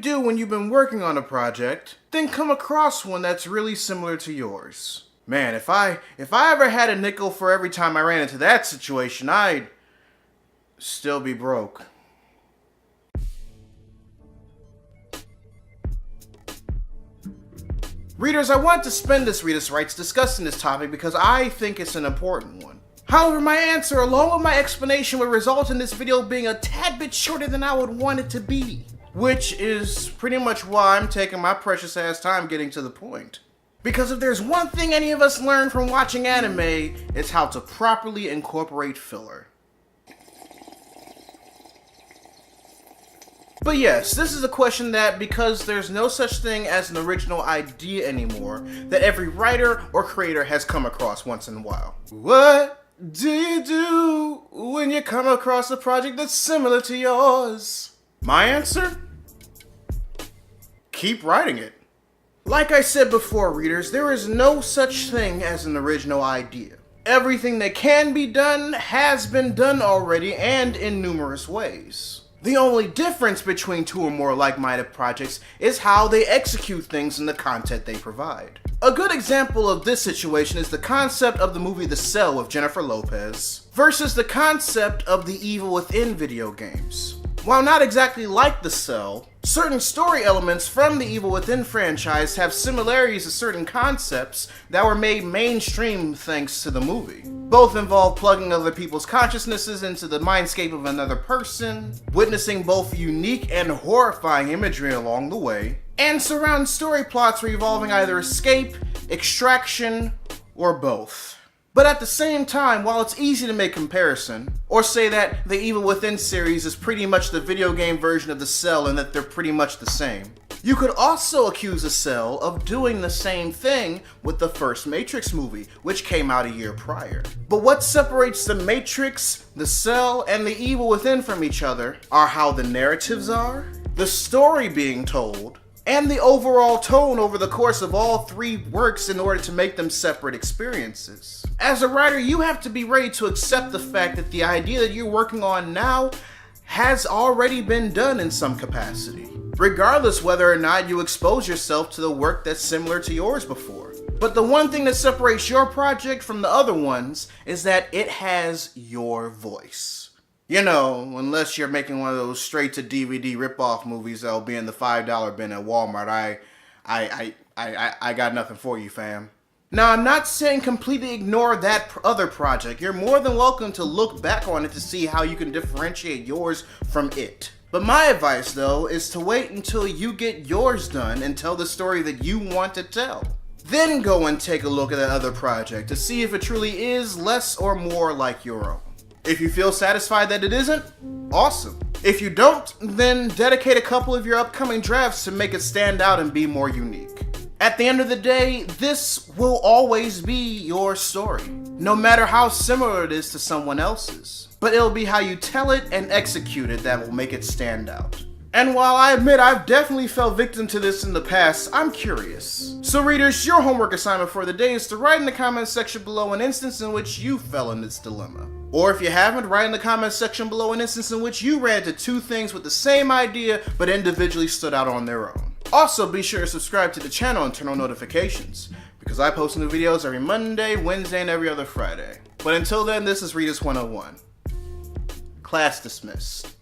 do when you've been working on a project, then come across one that's really similar to yours? Man, if I ever had a nickel for every time I ran into that situation, I'd still be broke. Readers, I want to spend this Readus Rites discussing this topic because I think it's an important one. However, my answer along with my explanation would result in this video being a tad bit shorter than I would want it to be. Which is pretty much why I'm taking my precious ass time getting to the point. Because if there's one thing any of us learn from watching anime, it's how to properly incorporate filler. But yes, this is a question that, because there's no such thing as an original idea anymore, that every writer or creator has come across once in a while. What do you do when you come across a project that's similar to yours? My answer? Keep writing it. Like I said before, readers, there is no such thing as an original idea. Everything that can be done has been done already and in numerous ways. The only difference between two or more like-minded projects is how they execute things and the content they provide. A good example of this situation is the concept of the movie The Cell with Jennifer Lopez versus the concept of the Evil Within video games. While not exactly like The Cell, certain story elements from the Evil Within franchise have similarities to certain concepts that were made mainstream thanks to the movie. Both involve plugging other people's consciousnesses into the mindscape of another person, witnessing both unique and horrifying imagery along the way, and surround story plots revolving either escape, extraction, or both. But at the same time, while it's easy to make comparison, or say that the Evil Within series is pretty much the video game version of The Cell and that they're pretty much the same, you could also accuse The Cell of doing the same thing with the first Matrix movie, which came out a year prior. But what separates the Matrix, The Cell, and the Evil Within from each other are how the narratives are, the story being told, and the overall tone over the course of all three works in order to make them separate experiences. As a writer, you have to be ready to accept the fact that the idea that you're working on now has already been done in some capacity, regardless whether or not you expose yourself to the work that's similar to yours before. But the one thing that separates your project from the other ones is that it has your voice. You know, unless you're making one of those straight-to-DVD rip-off movies that'll be in the $5 bin at Walmart, I got nothing for you, fam. Now, I'm not saying completely ignore that other project. You're more than welcome to look back on it to see how you can differentiate yours from it. But my advice, though, is to wait until you get yours done and tell the story that you want to tell. Then go and take a look at that other project to see if it truly is less or more like your own. If you feel satisfied that it isn't, awesome. If you don't, then dedicate a couple of your upcoming drafts to make it stand out and be more unique. At the end of the day, this will always be your story, no matter how similar it is to someone else's. But it'll be how you tell it and execute it that will make it stand out. And while I admit I've definitely fell victim to this in the past, I'm curious. So readers, your homework assignment for the day is to write in the comments section below an instance in which you fell in this dilemma. Or if you haven't, write in the comments section below an instance in which you ran into two things with the same idea but individually stood out on their own. Also, be sure to subscribe to the channel and turn on notifications, because I post new videos every Monday, Wednesday, and every other Friday. But until then, this is Readus 101. Class dismissed.